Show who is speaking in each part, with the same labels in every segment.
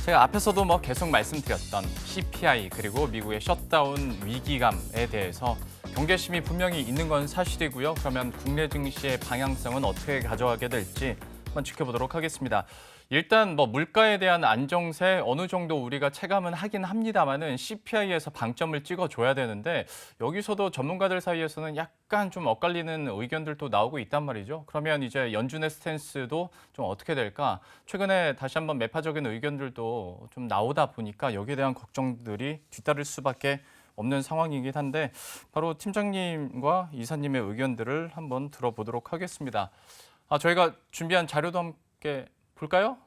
Speaker 1: 제가 앞에서도 계속 말씀드렸던 CPI 그리고 미국의 셧다운 위기감에 대해서 경계심이 분명히 있는 건 사실이고요. 그러면 국내 증시의 방향성은 어떻게 가져가게 될지 한번 지켜보도록 하겠습니다. 일단 물가에 대한 안정세 어느 정도 우리가 체감은 하긴 합니다만은 CPI에서 방점을 찍어줘야 되는데 여기서도 전문가들 사이에서는 약간 좀 엇갈리는 의견들도 나오고 있단 말이죠. 그러면 이제 연준의 스탠스도 좀 어떻게 될까? 최근에 다시 한번 매파적인 의견들도 좀 나오다 보니까 여기에 대한 걱정들이 뒤따를 수밖에 없는 상황이긴 한데 바로 팀장님과 이사님의 의견들을 한번 들어보도록 하겠습니다. 저희가 준비한 자료도 함께 볼까요?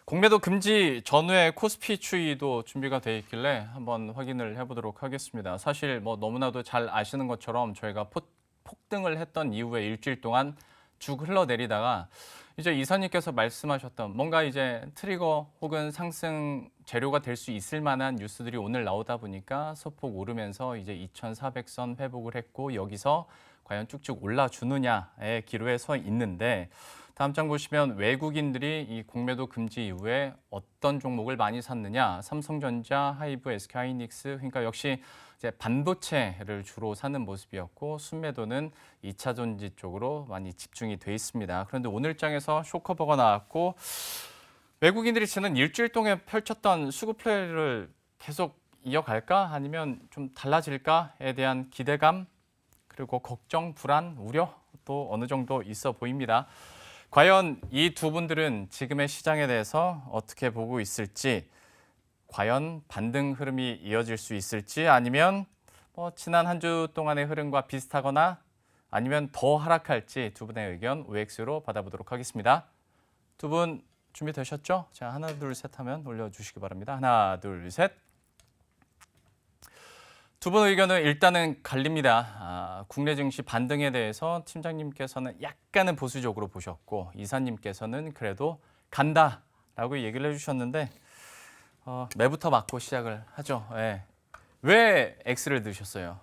Speaker 1: 공매도 금지 전후의 코스피 추이도 준비가 돼 있길래 한번 확인을 해보도록 하겠습니다. 사실 너무나도 잘 아시는 것처럼 저희가 폭등을 했던 이후에 일주일 동안 쭉 흘러내리다가 이제 이사님께서 말씀하셨던 뭔가 이제 트리거 혹은 상승 재료가 될 수 있을 만한 뉴스들이 오늘 나오다 보니까 소폭 오르면서 이제 2,400선 회복을 했고 여기서 과연 쭉쭉 올라주느냐의 기로에 서 있는데 다음 장 보시면 외국인들이 이 공매도 금지 이후에 어떤 종목을 많이 샀느냐. 삼성전자, 하이브, SK하이닉스 그러니까 역시 이제 반도체를 주로 사는 모습이었고 순매도는 2차 전지 쪽으로 많이 집중이 돼 있습니다. 그런데 오늘 장에서 쇼커버가 나왔고 외국인들이 지난 일주일 동안 펼쳤던 수급 플레이를 계속 이어갈까 아니면 좀 달라질까에 대한 기대감 그리고 걱정, 불안, 우려 또 어느 정도 있어 보입니다. 과연 이 두 분들은 지금의 시장에 대해서 어떻게 보고 있을지, 과연 반등 흐름이 이어질 수 있을지 아니면 지난 한 주 동안의 흐름과 비슷하거나 아니면 더 하락할지 두 분의 의견 OX로 받아보도록 하겠습니다. 두 분 준비되셨죠? 자, 하나, 둘, 셋 하면 올려주시기 바랍니다. 하나, 둘, 셋. 두 분 의견은 일단은 갈립니다. 국내 증시 반등에 대해서 팀장님께서는 약간은 보수적으로 보셨고 이사님께서는 그래도 간다라고 얘기를 해주셨는데 매부터 맞고 시작을 하죠. 네. 왜 X를 넣으셨어요?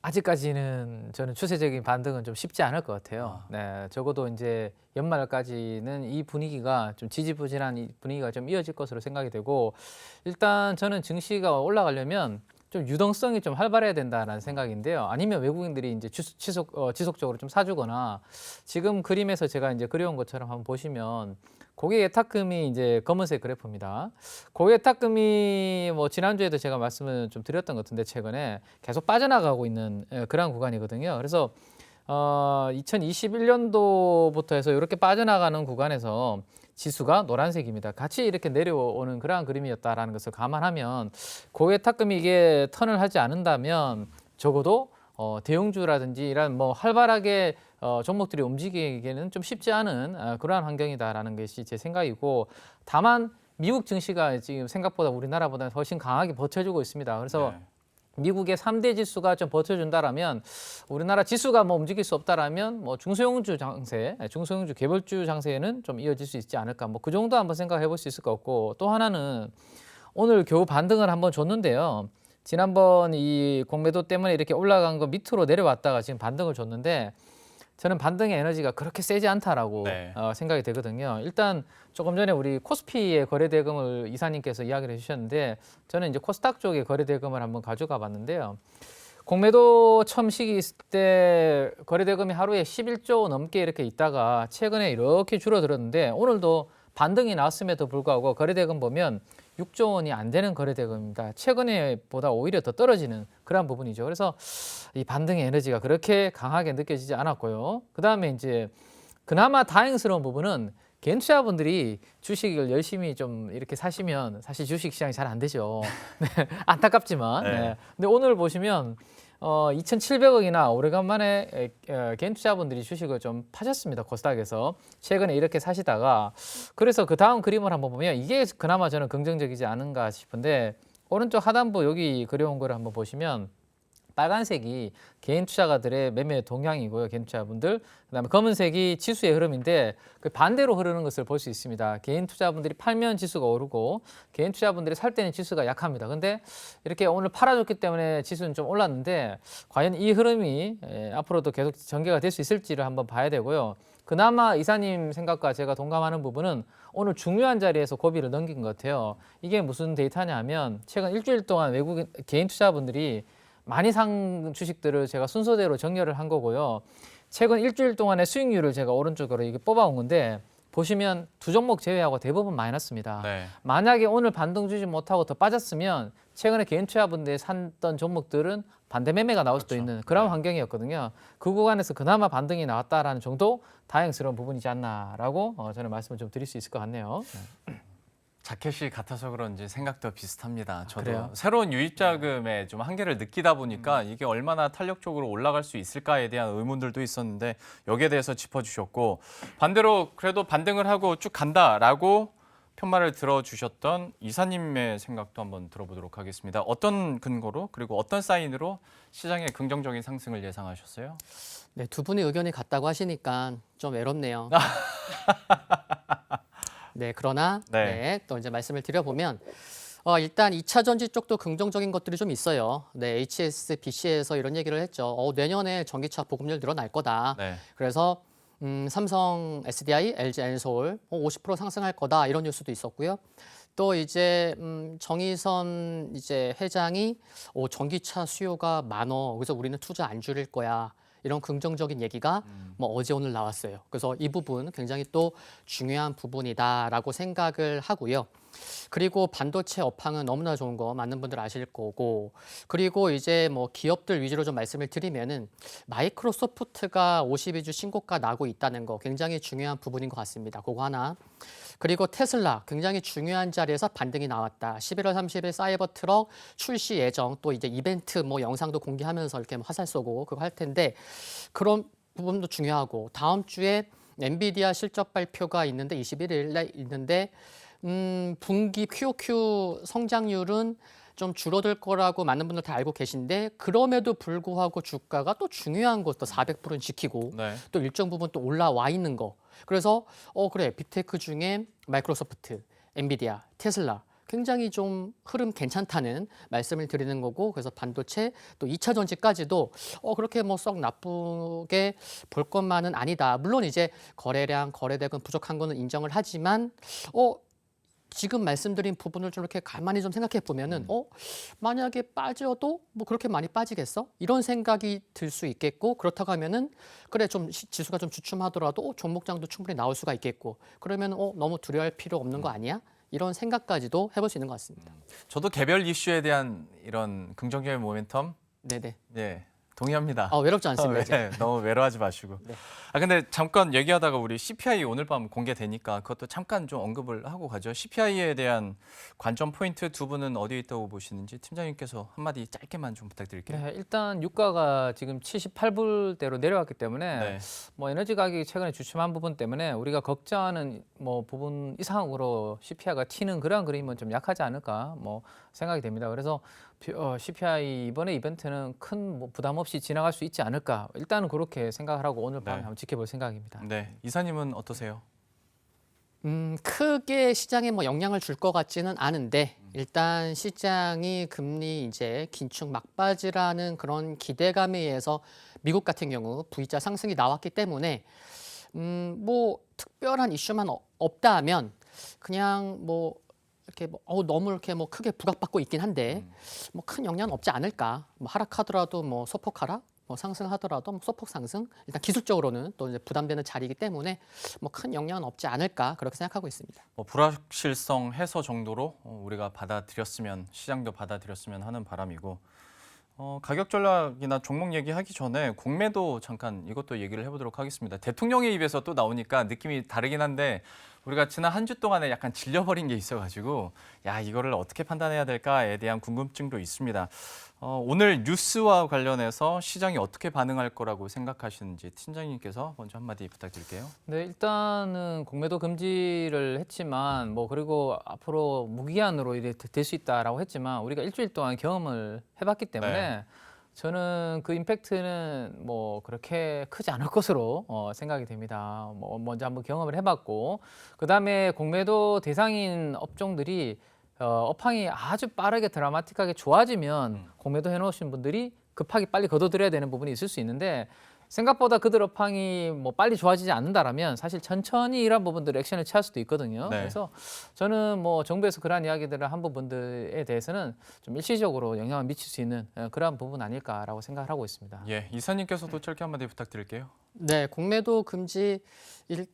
Speaker 2: 아직까지는 저는 추세적인 반등은 좀 쉽지 않을 것 같아요. 네, 적어도 이제 연말까지는 이 분위기가 좀 지지부진한 이 분위기가 좀 이어질 것으로 생각이 되고 일단 저는 증시가 올라가려면 좀 유동성이 좀 활발해야 된다는 생각인데요. 아니면 외국인들이 이제 지속적으로 좀 사주거나 지금 그림에서 제가 이제 그려온 것처럼 한번 보시면 고객 예탁금이 이제 검은색 그래프입니다. 고객 예탁금이 지난주에도 제가 말씀을 좀 드렸던 것 같은데 최근에 계속 빠져나가고 있는 그런 구간이거든요. 그래서 2021년도부터 해서 이렇게 빠져나가는 구간에서 지수가 노란색입니다. 같이 이렇게 내려오는 그러한 그림이었다라는 것을 감안하면 고객 예탁금이 이게 턴을 하지 않는다면 적어도 대형주라든지 이런 활발하게 종목들이 움직이기에는 좀 쉽지 않은 그러한 환경이다라는 것이 제 생각이고 다만 미국 증시가 지금 생각보다 우리나라보다 훨씬 강하게 버텨주고 있습니다. 그래서
Speaker 1: 네.
Speaker 2: 미국의 3대 지수가 좀 버텨준다라면 우리나라 지수가 움직일 수 없다라면 중소형주 장세, 중소형주 개별주 장세에는 좀 이어질 수 있지 않을까. 그 정도 한번 생각해 볼 수 있을 것 같고 또 하나는 오늘 겨우 반등을 한번 줬는데요. 지난번 이 공매도 때문에 이렇게 올라간 거 밑으로 내려왔다가 지금 반등을 줬는데 저는 반등의 에너지가 그렇게 세지 않다라고 생각이 되거든요. 일단 조금 전에 우리 코스피의 거래대금을 이사님께서 이야기를 해주셨는데 저는 이제 코스닥 쪽의 거래대금을 한번 가져가 봤는데요. 공매도 처음 시기 있을 때 거래대금이 하루에 11조 넘게 이렇게 있다가 최근에 이렇게 줄어들었는데 오늘도 반등이 나왔음에도 불구하고 거래대금 보면 6조 원이 안 되는 거래대금입니다. 최근에 보다 오히려 더 떨어지는 그런 부분이죠. 그래서 이 반등의 에너지가 그렇게 강하게 느껴지지 않았고요. 그다음에 이제 그나마 다행스러운 부분은 개인 투자분들이 주식을 열심히 좀 이렇게 사시면 사실 주식 시장이 잘 안 되죠. 네, 안타깝지만. 네. 근데 오늘 보시면 2,700억이나 오래간만에 개인 투자분들이 주식을 좀 파셨습니다. 코스닥에서. 최근에 이렇게 사시다가 그래서 그 다음 그림을 한번 보면 이게 그나마 저는 긍정적이지 않은가 싶은데 오른쪽 하단부 여기 그려온 거를 한번 보시면 빨간색이 개인 투자가들의 매매 동향이고요. 개인 투자분들. 그다음에 검은색이 지수의 흐름인데 그 반대로 흐르는 것을 볼 수 있습니다. 개인 투자분들이 팔면 지수가 오르고 개인 투자분들이 살 때는 지수가 약합니다. 근데 이렇게 오늘 팔아줬기 때문에 지수는 좀 올랐는데 과연 이 흐름이 앞으로도 계속 전개가 될 수 있을지를 한번 봐야 되고요. 그나마 이사님 생각과 제가 동감하는 부분은 오늘 중요한 자리에서 고비를 넘긴 것 같아요. 이게 무슨 데이터냐면 최근 일주일 동안 외국 개인 투자분들이 많이 산 주식들을 제가 순서대로 정렬을 한 거고요. 최근 일주일 동안의 수익률을 제가 오른쪽으로 이게 뽑아온 건데 보시면 두 종목 제외하고 대부분 마이너스입니다.
Speaker 1: 네.
Speaker 2: 만약에 오늘 반등 주지 못하고 더 빠졌으면 최근에 개인 투자분들이 샀던 종목들은 반대 매매가 나올 수도
Speaker 1: 그렇죠.
Speaker 2: 있는 그런
Speaker 1: 네.
Speaker 2: 환경이었거든요. 그 구간에서 그나마 반등이 나왔다라는 정도 다행스러운 부분이지 않나라고 저는 말씀을 좀 드릴 수 있을 것 같네요.
Speaker 1: 자켓이 같아서 그런지 생각도 비슷합니다. 저도
Speaker 2: 그래요?
Speaker 1: 새로운 유입 자금의 좀 한계를 느끼다 보니까 이게 얼마나 탄력적으로 올라갈 수 있을까에 대한 의문들도 있었는데 여기에 대해서 짚어주셨고 반대로 그래도 반등을 하고 쭉 간다라고 편말을 들어주셨던 이사님의 생각도 한번 들어보도록 하겠습니다. 어떤 근거로 그리고 어떤 사인으로 시장의 긍정적인 상승을 예상하셨어요?
Speaker 3: 네, 두 분의 의견이 같다고 하시니까 좀 외롭네요. 네, 그러나
Speaker 1: 네.
Speaker 3: 네, 또 이제 말씀을 드려보면 일단 2차 전지 쪽도 긍정적인 것들이 좀 있어요. 네, HSBC에서 이런 얘기를 했죠. 내년에 전기차 보급률 늘어날 거다.
Speaker 1: 네.
Speaker 3: 그래서 삼성 SDI, LG 엔솔 50% 상승할 거다 이런 뉴스도 있었고요. 또 이제 정의선 이제 회장이 전기차 수요가 많어. 그래서 우리는 투자 안 줄일 거야. 이런 긍정적인 얘기가 뭐 어제 오늘 나왔어요. 그래서 이 부분 굉장히 또 중요한 부분이다라고 생각을 하고요. 그리고 반도체 업황은 너무나 좋은 거 많은 분들 아실 거고, 그리고 이제 뭐 기업들 위주로 좀 말씀을 드리면은 마이크로소프트가 52주 신고가 나고 있다는 거 굉장히 중요한 부분인 것 같습니다. 그거 하나. 그리고 테슬라 굉장히 중요한 자리에서 반등이 나왔다. 11월 30일 사이버 트럭 출시 예정, 또 이제 이벤트 뭐 영상도 공개하면서 이렇게 화살 쏘고 그거 할 텐데 그런 부분도 중요하고, 다음 주에 엔비디아 실적 발표가 있는데 21일에 있는데 분기 QOQ 성장률은 좀 줄어들 거라고 많은 분들 다 알고 계신데, 그럼에도 불구하고 주가가 또 중요한 것도 400%는 지키고
Speaker 1: 네.
Speaker 3: 또 일정 부분 또 올라와 있는 거. 그래서 그래, 빅테크 중에 마이크로소프트, 엔비디아, 테슬라 굉장히 좀 흐름 괜찮다는 말씀을 드리는 거고, 그래서 반도체 또 2차 전지까지도 그렇게 뭐 썩 나쁘게 볼 것만은 아니다. 물론 이제 거래량, 거래대금 부족한 거는 인정을 하지만 지금 말씀드린 부분을 좀 이렇게 가만히 좀 생각해 보면은 만약에 빠져도 뭐 그렇게 많이 빠지겠어? 이런 생각이 들 수 있겠고, 그렇다고 하면은 그래 좀 지수가 좀 주춤하더라도 종목장도 충분히 나올 수가 있겠고, 그러면 너무 두려워할 필요 없는 거 아니야? 이런 생각까지도 해볼 수 있는 것 같습니다.
Speaker 1: 저도 개별 이슈에 대한 이런 긍정적인 모멘텀
Speaker 3: 네네.
Speaker 1: 네, 동의합니다.
Speaker 3: 외롭지 않습니다. 이제.
Speaker 1: 네, 너무 외로워하지 마시고.
Speaker 3: 네.
Speaker 1: 근데 잠깐 얘기하다가 우리 CPI 오늘 밤 공개되니까 그것도 잠깐 좀 언급을 하고 가죠. CPI에 대한 관점 포인트 두 분은 어디에 있다고 보시는지 팀장님께서 한마디 짧게만 좀 부탁드릴게요.
Speaker 2: 네, 일단 유가가 지금 78불대로 내려왔기 때문에
Speaker 1: 네.
Speaker 2: 뭐 에너지 가격이 최근에 주춤한 부분 때문에 우리가 걱정하는 뭐 부분 이상으로 CPI가 튀는 그런 그림은 좀 약하지 않을까 뭐 생각이 됩니다. 그래서 CPI 이번에 이벤트는 큰 뭐 부담 없이 지나갈 수 있지 않을까, 일단은 그렇게 생각을 하고 오늘 밤에
Speaker 1: 네.
Speaker 2: 한번 지켜볼 생각입니다.
Speaker 1: 네, 이사님은 어떠세요?
Speaker 3: 크게 시장에 뭐 영향을 줄 것 같지는 않은데, 일단 시장이 금리 이제 긴축 막바지라는 그런 기대감에 의해서 미국 같은 경우 V자 상승이 나왔기 때문에 뭐 특별한 이슈만 없다면 그냥 뭐 이렇게 너무 이렇게 뭐 크게 부각받고 있긴 한데 뭐 큰 영향은 없지 않을까. 뭐 하락하더라도 뭐 소폭 하락, 뭐 상승하더라도 뭐 소폭 상승. 일단 기술적으로는 또 이제 부담되는 자리이기 때문에 뭐 큰 영향은 없지 않을까 그렇게 생각하고 있습니다.
Speaker 1: 불확실성 해소 정도로 우리가 받아들였으면 시장도 받아들였으면 하는 바람이고, 가격 전략이나 종목 얘기하기 전에 공매도 잠깐 이것도 얘기를 해보도록 하겠습니다. 대통령의 입에서 또 나오니까 느낌이 다르긴 한데 우리가 지난 한 주 동안에 약간 질려버린 게 있어가지고 이거를 어떻게 판단해야 될까에 대한 궁금증도 있습니다. 오늘 뉴스와 관련해서 시장이 어떻게 반응할 거라고 생각하시는지 팀장님께서 먼저 한마디 부탁드릴게요.
Speaker 2: 네, 일단은 공매도 금지를 했지만 뭐 그리고 앞으로 무기한으로 이래 될 수 있다라고 했지만 우리가 일주일 동안 경험을 해봤기 때문에
Speaker 1: 네.
Speaker 2: 저는 그 임팩트는 뭐 그렇게 크지 않을 것으로 생각이 됩니다. 뭐 먼저 한번 경험을 해봤고, 그 다음에 공매도 대상인 업종들이 업황이 아주 빠르게 드라마틱하게 좋아지면 공매도 해놓으신 분들이 급하게 빨리 걷어들여야 되는 부분이 있을 수 있는데, 생각보다 그들 업황이 뭐 빨리 좋아지지 않는다라면 사실 천천히 이런 부분들 액션을 취할 수도 있거든요.
Speaker 1: 네.
Speaker 2: 그래서 저는 뭐 정부에서 그러한 이야기들을 한 부분들에 대해서는 좀 일시적으로 영향을 미칠 수 있는 그러한 부분 아닐까라고 생각을 하고 있습니다.
Speaker 1: 예, 이사님께서도 짧게 한마디 부탁드릴게요.
Speaker 3: 네, 공매도 금지 이제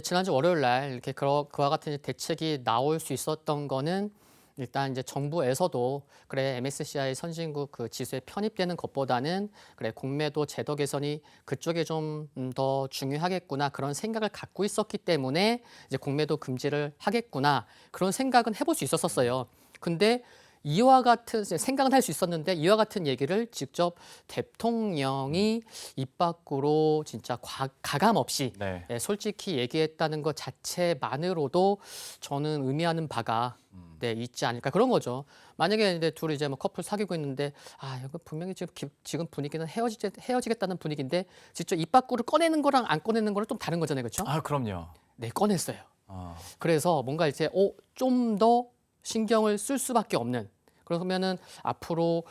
Speaker 3: 지난주 월요일 날 이렇게 그와 같은 이제 대책이 나올 수 있었던 거는 일단 이제 정부에서도 그래 MSCI 선진국 그 지수에 편입되는 것보다는 그래 공매도 제도 개선이 그쪽에 좀 더 중요하겠구나 그런 생각을 갖고 있었기 때문에 이제 공매도 금지를 하겠구나 그런 생각은 해볼 수 있었어요. 근데 이와 같은 생각은 할 수 있었는데 이와 같은 얘기를 직접 대통령이 입 밖으로 진짜 가감 없이
Speaker 1: 네.
Speaker 3: 솔직히 얘기했다는 것 자체만으로도 저는 의미하는 바가 있지 않을까 그런 거죠. 만약에 이제 둘이 이제 뭐 커플 사귀고 있는데 이거 분명히 지금 분위기는 헤어지겠다는 분위기인데 직접 입 밖으로 꺼내는 거랑 안 꺼내는 거랑 좀 다른 거잖아요, 그렇죠?
Speaker 1: 아, 그럼요.
Speaker 3: 네, 꺼냈어요.
Speaker 1: 아,
Speaker 3: 그래서 뭔가 이제 좀 더 신경을 쓸 수밖에 없는. 그러면은 앞으로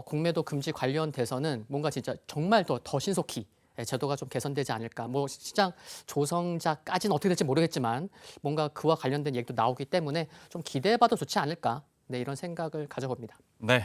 Speaker 3: 공매도 금지 관련돼서는 뭔가 진짜 정말 더 신속히 제도가 좀 개선되지 않을까. 뭐 시장 조성자까지는 어떻게 될지 모르겠지만 뭔가 그와 관련된 얘기도 나오기 때문에 좀 기대해봐도 좋지 않을까. 네, 이런 생각을 가져봅니다.
Speaker 1: 네.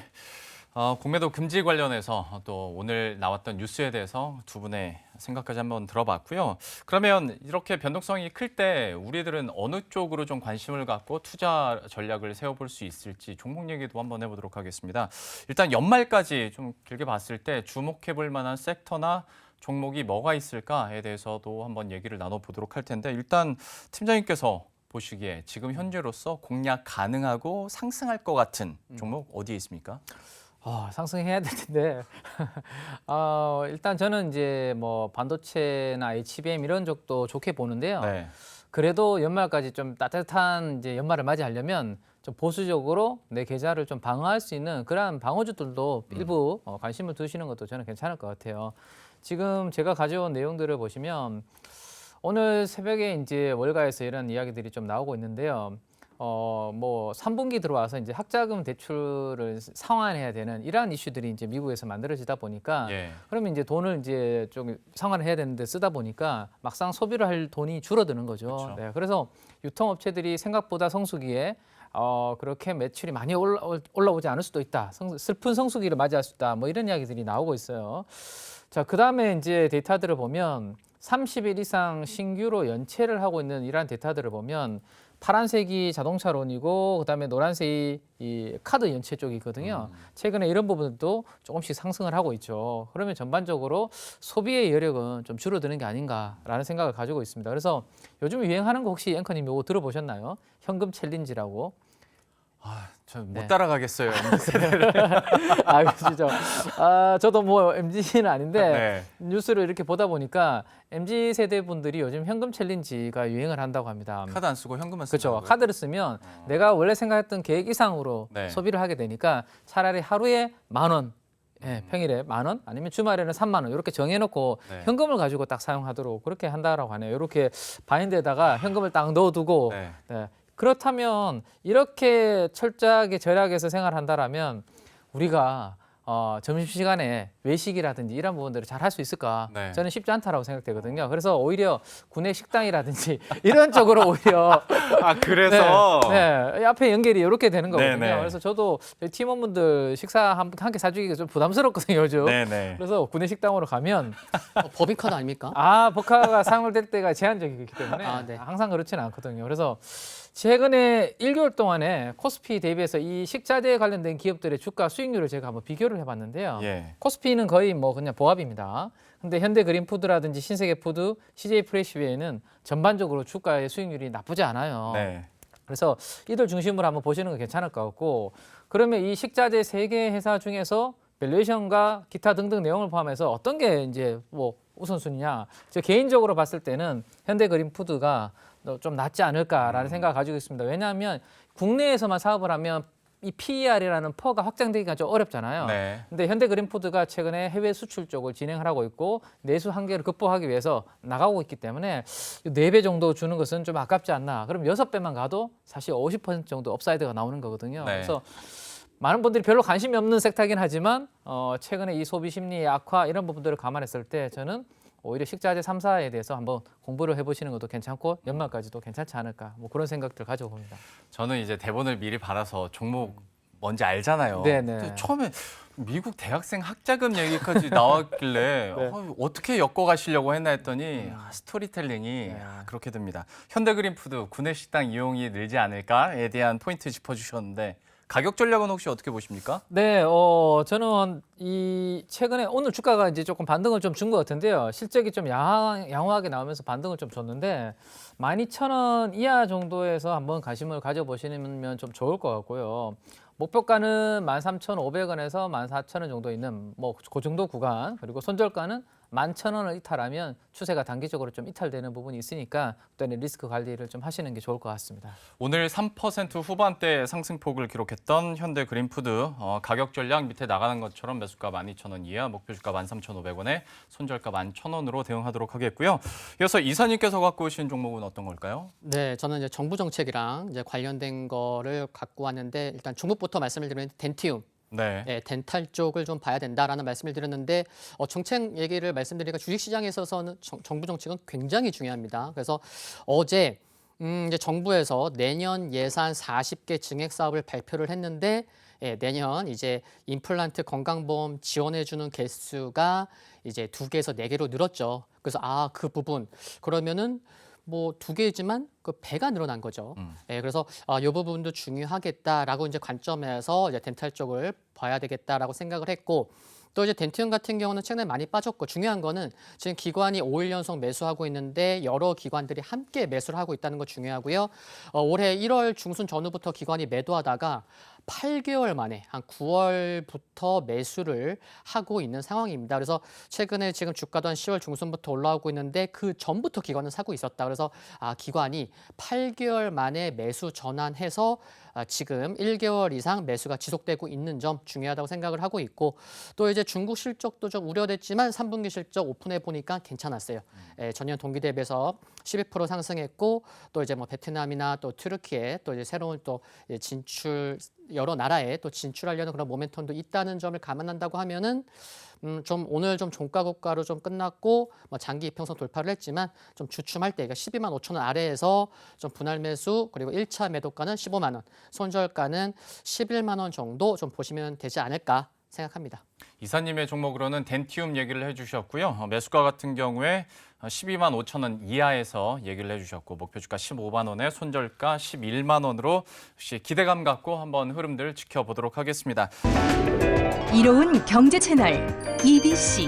Speaker 1: 공매도 금지 관련해서 또 오늘 나왔던 뉴스에 대해서 두 분의 생각까지 한번 들어봤고요. 그러면 이렇게 변동성이 클 때 우리들은 어느 쪽으로 좀 관심을 갖고 투자 전략을 세워볼 수 있을지 종목 얘기도 한번 해보도록 하겠습니다. 일단 연말까지 좀 길게 봤을 때 주목해볼 만한 섹터나 종목이 뭐가 있을까에 대해서도 한번 얘기를 나눠보도록 할 텐데 일단 팀장님께서 보시기에 지금 현재로서 공략 가능하고 상승할 것 같은 종목 어디에 있습니까?
Speaker 2: 상승해야 될 텐데 일단 저는 이제 뭐 반도체나 HBM 이런 쪽도 좋게 보는데요.
Speaker 1: 네.
Speaker 2: 그래도 연말까지 좀 따뜻한 이제 연말을 맞이하려면 좀 보수적으로 내 계좌를 좀 방어할 수 있는 그러한 방어주들도 일부 관심을 두시는 것도 저는 괜찮을 것 같아요. 지금 제가 가져온 내용들을 보시면 오늘 새벽에 이제 월가에서 이런 이야기들이 좀 나오고 있는데요. 뭐 3분기 들어와서 이제 학자금 대출을 상환해야 되는 이러한 이슈들이 이제 미국에서 만들어지다 보니까
Speaker 1: 예.
Speaker 2: 그러면 이제 돈을 이제 좀 상환을 해야 되는데 쓰다 보니까 막상 소비를 할 돈이 줄어드는 거죠.
Speaker 1: 그렇죠.
Speaker 2: 네, 그래서 유통업체들이 생각보다 성수기에 그렇게 매출이 많이 올라오지 않을 수도 있다. 슬픈 성수기를 맞이할 수 있다. 뭐 이런 이야기들이 나오고 있어요. 자, 그다음에 이제 데이터들을 보면 30일 이상 신규로 연체를 하고 있는 이러한 데이터들을 보면 파란색이 자동차론이고 그다음에 노란색이 이 카드 연체 쪽이거든요. 최근에 이런 부분도 조금씩 상승을 하고 있죠. 그러면 전반적으로 소비의 여력은 좀 줄어드는 게 아닌가라는 생각을 가지고 있습니다. 그래서 요즘 유행하는 거 혹시 앵커님 이거 들어보셨나요? 현금 챌린지라고.
Speaker 1: 전 못
Speaker 2: 네.
Speaker 1: 따라가겠어요.
Speaker 2: 그렇죠. 저도 뭐 MZ는 아닌데
Speaker 1: 네.
Speaker 2: 뉴스를 이렇게 보다 보니까 MZ 세대 분들이 요즘 현금 챌린지가 유행을 한다고 합니다.
Speaker 1: 카드 안 쓰고 현금만
Speaker 2: 그렇죠.
Speaker 1: 쓴다고요?
Speaker 2: 카드를 쓰면 내가 원래 생각했던 계획 이상으로
Speaker 1: 네.
Speaker 2: 소비를 하게 되니까 차라리 하루에 10,000원, 평일에 10,000원 아니면 주말에는 30,000원 이렇게 정해놓고
Speaker 1: 네.
Speaker 2: 현금을 가지고 딱 사용하도록 그렇게 한다라고 하네요. 이렇게 바인드에다가 현금을 딱 넣어두고
Speaker 1: 네.
Speaker 2: 네. 그렇다면 이렇게 철저하게 절약해서 생활한다라면 우리가 점심시간에 외식이라든지 이런 부분들을 잘 할 수 있을까?
Speaker 1: 네.
Speaker 2: 저는 쉽지 않다라고 생각되거든요. 그래서 오히려 구내 식당이라든지 이런 쪽으로 오히려
Speaker 1: 그래서
Speaker 2: 네, 앞에 연결이 이렇게 되는 거거든요.
Speaker 1: 네네.
Speaker 2: 그래서 저도 저희 팀원분들 식사 한 끼 사주기가 좀 부담스럽거든요, 요즘.
Speaker 1: 네네.
Speaker 2: 그래서 구내 식당으로 가면
Speaker 3: 법인카드 아닙니까?
Speaker 2: 버카가 사용될 때가 제한적이기 때문에
Speaker 3: 네.
Speaker 2: 항상 그렇지는 않거든요. 그래서 최근에 1개월 동안에 코스피 대비해서 이 식자재에 관련된 기업들의 주가 수익률을 제가 한번 비교를 해봤는데요.
Speaker 1: 예.
Speaker 2: 코스피는 거의 뭐 그냥 보합입니다. 근데 현대그린푸드라든지 신세계푸드, CJ프레시웨이는 전반적으로 주가의 수익률이 나쁘지 않아요.
Speaker 1: 네.
Speaker 2: 그래서 이들 중심으로 한번 보시는 거 괜찮을 것 같고 그러면 이 식자재 3개 회사 중에서 밸류에이션과 기타 등등 내용을 포함해서 어떤 게 이제 뭐 우선순위냐? 저 개인적으로 봤을 때는 현대그린푸드가 좀 낫지 않을까라는 생각을 가지고 있습니다. 왜냐하면 국내에서만 사업을 하면 이 PER이라는 퍼가 확장되기가 좀 어렵잖아요.
Speaker 1: 네.
Speaker 2: 근데 현대그린푸드가 최근에 해외 수출 쪽을 진행을 하고 있고 내수 한계를 극복하기 위해서 나가고 있기 때문에 4배 정도 주는 것은 좀 아깝지 않나. 그럼 6배만 가도 사실 50% 정도 업사이드가 나오는 거거든요.
Speaker 1: 네.
Speaker 2: 그래서 많은 분들이 별로 관심이 없는 섹터이긴 하지만 최근에 이 소비 심리의 악화 이런 부분들을 감안했을 때 저는 오히려 식자재 3사에 대해서 한번 공부를 해보시는 것도 괜찮고 연말까지도 괜찮지 않을까 뭐 그런 생각들 가져봅니다.
Speaker 1: 저는 이제 대본을 미리 받아서 종목 뭔지 알잖아요.
Speaker 2: 네네.
Speaker 1: 근데 처음에 미국 대학생 학자금 얘기까지 나왔길래
Speaker 2: 네.
Speaker 1: 어떻게 엮어가시려고 했나 했더니 스토리텔링이 그렇게 됩니다. 현대그린푸드 구내식당 이용이 늘지 않을까에 대한 포인트 짚어주셨는데 가격 전략은 혹시 어떻게 보십니까?
Speaker 2: 네, 저는 이 최근에 오늘 주가가 이제 조금 반등을 좀 준 것 같은데요. 실적이 좀 양호하게 나오면서 반등을 좀 줬는데 12,000원 이하 정도에서 한번 관심을 가져보시면 좀 좋을 것 같고요. 목표가는 13,500원에서 14,000원 정도 있는 뭐 그 정도 구간, 그리고 손절가는 11,000원을 이탈하면 추세가 단기적으로 좀 이탈되는 부분이 있으니까 그때는 리스크 관리를 좀 하시는 게 좋을 것 같습니다.
Speaker 1: 오늘 3% 후반대 상승폭을 기록했던 현대그린푸드 가격 전략 밑에 나가는 것처럼 매수가 12,000원 이하, 목표 주가 13,500원에 손절가 11,000원으로 대응하도록 하겠고요. 이어서 이사님께서 갖고 오신 종목은 어떤 걸까요?
Speaker 3: 네, 저는 이제 정부 정책이랑 이제 관련된 거를 갖고 왔는데 일단 종목부터 말씀을 드리면 덴티움.
Speaker 1: 네.
Speaker 3: 네, 덴탈 쪽을 좀 봐야 된다라는 말씀을 드렸는데 정책 얘기를 말씀드리니까 주식시장에 있어서는 정부 정책은 굉장히 중요합니다. 그래서 어제 이제 정부에서 내년 예산 40개 증액 사업을 발표를 했는데 내년 이제 임플란트 건강보험 지원해주는 개수가 이제 2개에서 4개로 늘었죠. 그래서 그 부분 그러면은 뭐 2개지만 그 배가 늘어난 거죠. 그래서 이 부분도 중요하겠다라고 이제 관점에서 이제 덴탈 쪽을 봐야 되겠다라고 생각을 했고 또 이제 덴티움 같은 경우는 최근에 많이 빠졌고 중요한 거는 지금 기관이 5일 연속 매수하고 있는데 여러 기관들이 함께 매수를 하고 있다는 거 중요하고요. 올해 1월 중순 전후부터 기관이 매도하다가 8개월 만에 한 9월부터 매수를 하고 있는 상황입니다. 그래서 최근에 지금 주가도 한 10월 중순부터 올라오고 있는데 그 전부터 기관은 사고 있었다. 그래서 기관이 8개월 만에 매수 전환해서 지금 1개월 이상 매수가 지속되고 있는 점 중요하다고 생각을 하고 있고 또 이제 중국 실적도 좀 우려됐지만 3분기 실적 오픈해 보니까 괜찮았어요. 전년 동기 대비해서 12% 상승했고 또 이제 뭐 베트남이나 또 튀르키예 또 이제 새로운 또 진출 여러 나라에 또 진출하려는 그런 모멘텀도 있다는 점을 감안한다고 하면은 좀 오늘 좀 종가 고가로 좀 끝났고 뭐 장기 이평선 돌파를 했지만 좀 주춤할 때 그러니까 12만 5천 원 아래에서 좀 분할 매수 그리고 1차 매도가는 15만 원, 손절가는 11만 원 정도 좀 보시면 되지 않을까 생각합니다.
Speaker 1: 이사님의 종목으로는 덴티움 얘기를 해주셨고요. 매수가 같은 경우에 12만 5천 원 이하에서 얘기를 해주셨고 목표 주가 15만 원에 손절가 11만 원으로 역시 기대감 갖고 한번 흐름들 지켜보도록 하겠습니다.
Speaker 4: 이로운 경제 채널 EBC